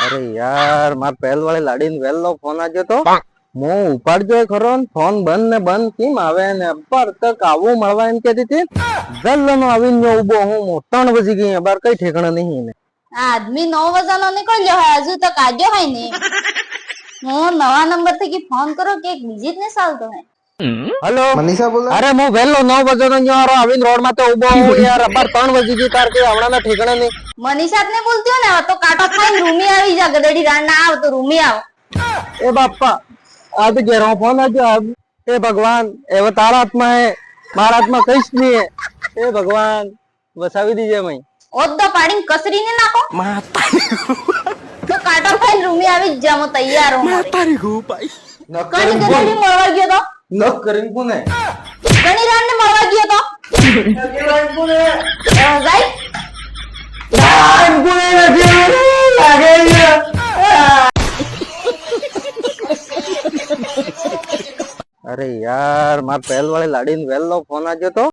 અરે યાર માર પહેલ વાળી લાડીને વેલો ફોન આજો તો હું ઉપાડજો ખરો ને ફોન બંધ ને બંધ કેમ આવે ને અબ્બર તક આવું મળવા એમ કેતી હતી જલ્લો નો આવીને જો ઉભો હું 3 વાગી ગઈ બાર કઈ ઠેકાણા નહીં ને આદમી 9 વાગ્યાનો નીકળ્યો હોય હજુ તક આજો હોય ને હું નવા નંબર થી ફોન કરો કે એક બીજી જ ને ચાલતો હોય हेलो मनीषा बोल अरे मैं वेलो 9 बजे नो यार अविन रोड में तो उबो हूं यार अबर 3 बजे की तार के हवड़ा ना ठिकाना नहीं મનીષા ને બોલતી હો ને તો કાટો ખાઈને રૂમી આવી જા ગદડી રાણ ના આવ તો રૂમી આવ ए बापा आज कह रहा हूं फोन आज ए भगवान ए वो तारा आत्मा है मारा आत्मा कहीं नहीं है ए भगवान बसावी दीजिए मैं ઓદ્દો પાડીને કસરીને નાખો તો કાટો ખાઈને રૂમી આવી જ જા હું તૈયાર હું तारी को भाई કણી ગદડી મળવા ગયો તો न करें कोने કણી રાણ ને મળવા ગયો તો જાય अरे यार मार पहल वाली लाड़ी ने वेलो फोन आजो तो